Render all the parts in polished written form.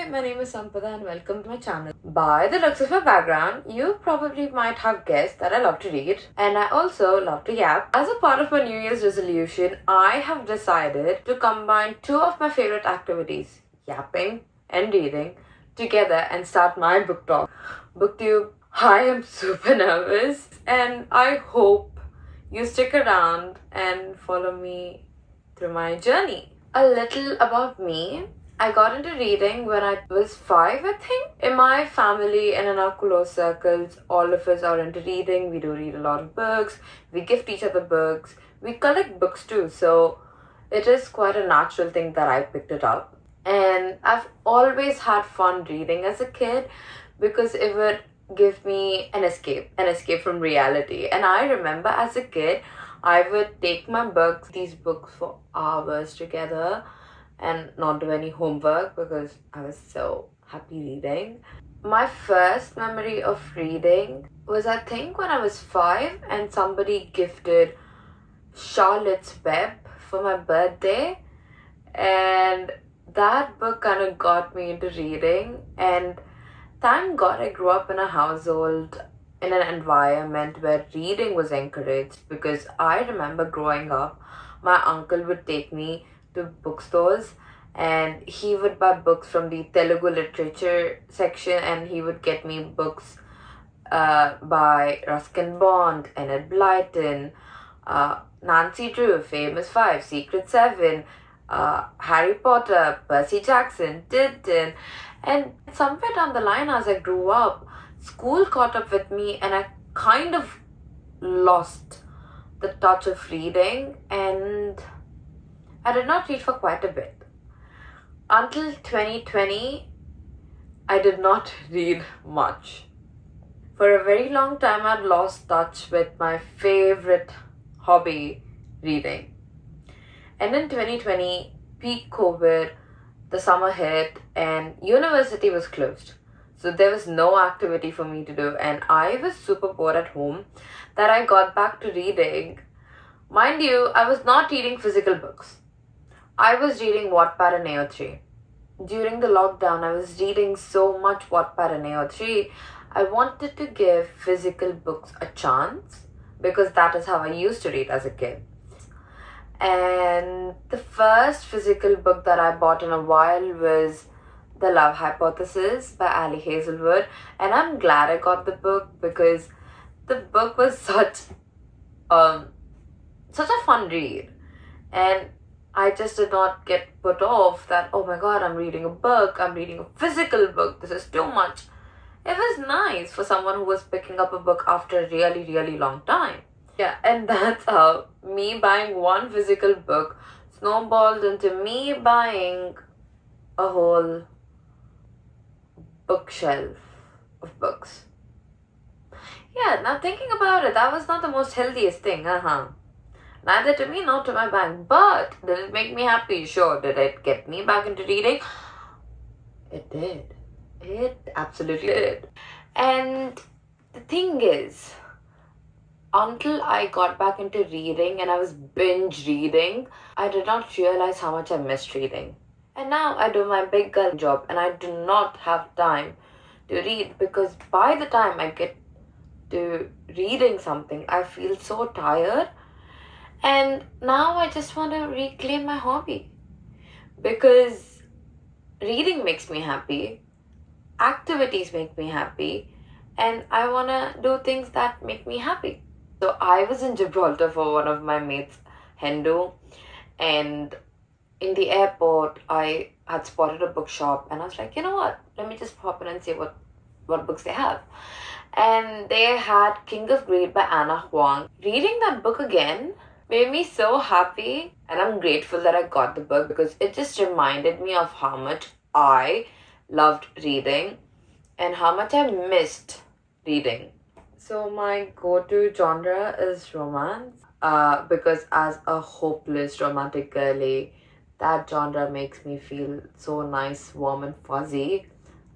Hi, my name is Sampada and welcome to my channel. By the looks of my background, you probably might have guessed that I love to read and I also love to yap. As a part of my New Year's resolution, I have decided to combine two of my favorite activities, yapping and reading, together and start my book talk. BookTube, I am super nervous and I hope you stick around and follow me through my journey. A little about me. I got into reading when I was 5, I think. In my family and in our close circles, all of us are into reading. We do read a lot of books. We gift each other books. We collect books too. So it is quite a natural thing that I picked it up. And I've always had fun reading as a kid because it would give me an escape from reality. And I remember as a kid, I would take my books, these books for hours together and not do any homework because I was so happy reading. My first memory of reading was I think when I was 5 and somebody gifted Charlotte's Web for my birthday, and that book kind of got me into reading. And thank God I grew up in a household in an environment where reading was encouraged, because I remember growing up, my uncle would take me to bookstores and he would buy books from the Telugu literature section and he would get me books by Ruskin Bond, Enid Blyton, Nancy Drew, Famous Five, Secret Seven, Harry Potter, Percy Jackson, Tintin. And somewhere down the line as I grew up, school caught up with me and I kind of lost the touch of reading and I did not read for quite a bit. Until 2020, I did not read much. For a very long time, I'd lost touch with my favorite hobby, reading. And in 2020, peak COVID, the summer hit and university was closed. So there was no activity for me to do and I was super bored at home that I got back to reading. Mind you, I was not reading physical books. I was reading Wattpad and AO3. During the lockdown, I was reading so much Wattpad and AO3. I wanted to give physical books a chance because that is how I used to read as a kid. And the first physical book that I bought in a while was The Love Hypothesis by Ali Hazelwood. And I'm glad I got the book because the book was such a fun read. And I just did not get put off that, oh my god, I'm reading a book, I'm reading a physical book, this is too much. It was nice for someone who was picking up a book after a really, really long time. Yeah, and that's how me buying one physical book snowballed into me buying a whole bookshelf of books. Yeah, now thinking about it, that was not the most healthiest thing, Neither to me nor to my bank. But did it make me happy? Sure. Did it get me back into reading? It did. It absolutely did. And the thing is, until I got back into reading and I was binge reading, I did not realize how much I missed reading. And now I do my big girl job and I do not have time to read because by the time I get to reading something, I feel so tired. And now I just want to reclaim my hobby because reading makes me happy, activities make me happy, and I want to do things that make me happy. So I was in Gibraltar for one of my mates' Hindu, and in the airport I had spotted a bookshop and I was like, you know what, let me just pop in and see what books they have. And they had King of Greed by Anna Huang. Reading that book again made me so happy and I'm grateful that I got the book because it just reminded me of how much I loved reading and how much I missed reading. So my go-to genre is romance because as a hopeless romantic girly, that genre makes me feel so nice, warm and fuzzy.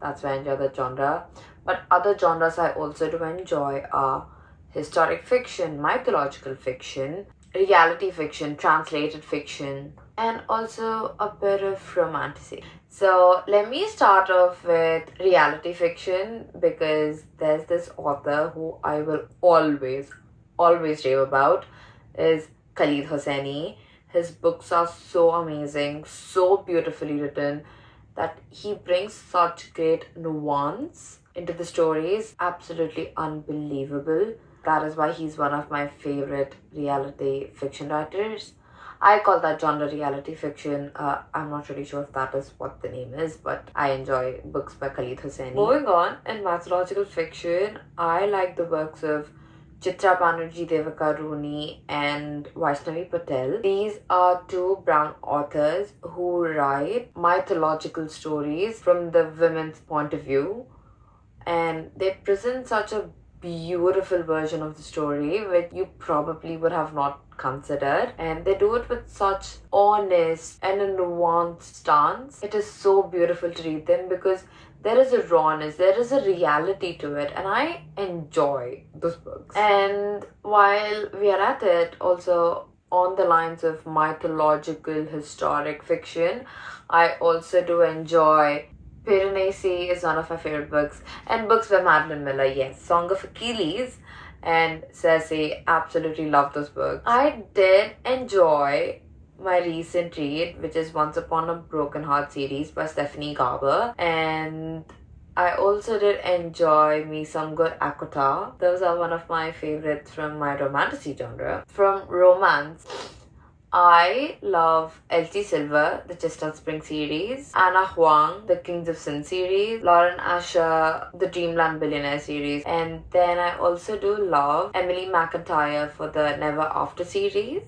That's why I enjoy that genre. But other genres I also do enjoy are historic fiction, mythological fiction, reality fiction, translated fiction, and also a bit of romanticism. So let me start off with reality fiction because there's this author who I will always rave about is Khalid Hosseini. His books are so amazing, so beautifully written that he brings such great nuance into the stories. Absolutely unbelievable. That is why he's one of my favorite reality fiction writers. I call that genre reality fiction. I'm not really sure if that is what the name is, but I enjoy books by Khalid Hosseini. Moving on, in mythological fiction, I like the works of Chitra Banerjee, Devika Rooney, and Vaishnavi Patel. These are two brown authors who write mythological stories from the women's point of view, and they present such a beautiful version of the story which you probably would have not considered, and they do it with such honest and a nuanced stance. It is so beautiful to read them because there is a rawness, there is a reality to it, and I enjoy those books. And while we are at it, also on the lines of mythological historic fiction, I also do enjoy Piranesi is one of my favorite books, and books by Madeline Miller, yes. Song of Achilles and Circe, absolutely love those books. I did enjoy my recent read, which is Once Upon a Broken Heart series by Stephanie Garber, and I also did enjoy Me Some Good Akota. Those are one of my favorites from my romantic genre. From romance, I love Elsie Silver, the Chestnut Spring series, Anna Huang, the Kings of Sin series, Lauren Asher, the Dreamland Billionaire series, and then I also do love Emily McIntyre for the Never After series.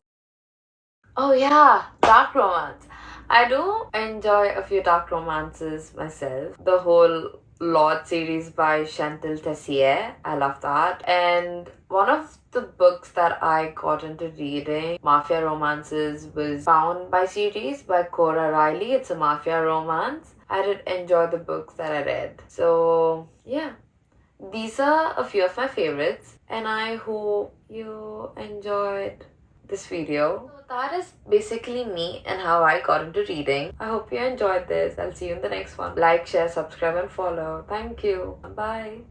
Oh yeah, dark romance. I do enjoy a few dark romances myself. The whole Lord series by Chantal Tessier, I love that. And one of the books that I got into reading, Mafia Romances, was Bound by series by Cora Riley. It's a mafia romance. I did enjoy the books that I read. So yeah, these are a few of my favorites, and I hope you enjoyed this video. So that is basically me and how I got into reading. I hope you enjoyed this. I'll see you in the next one. Like, share, subscribe, and follow. Thank you. Bye.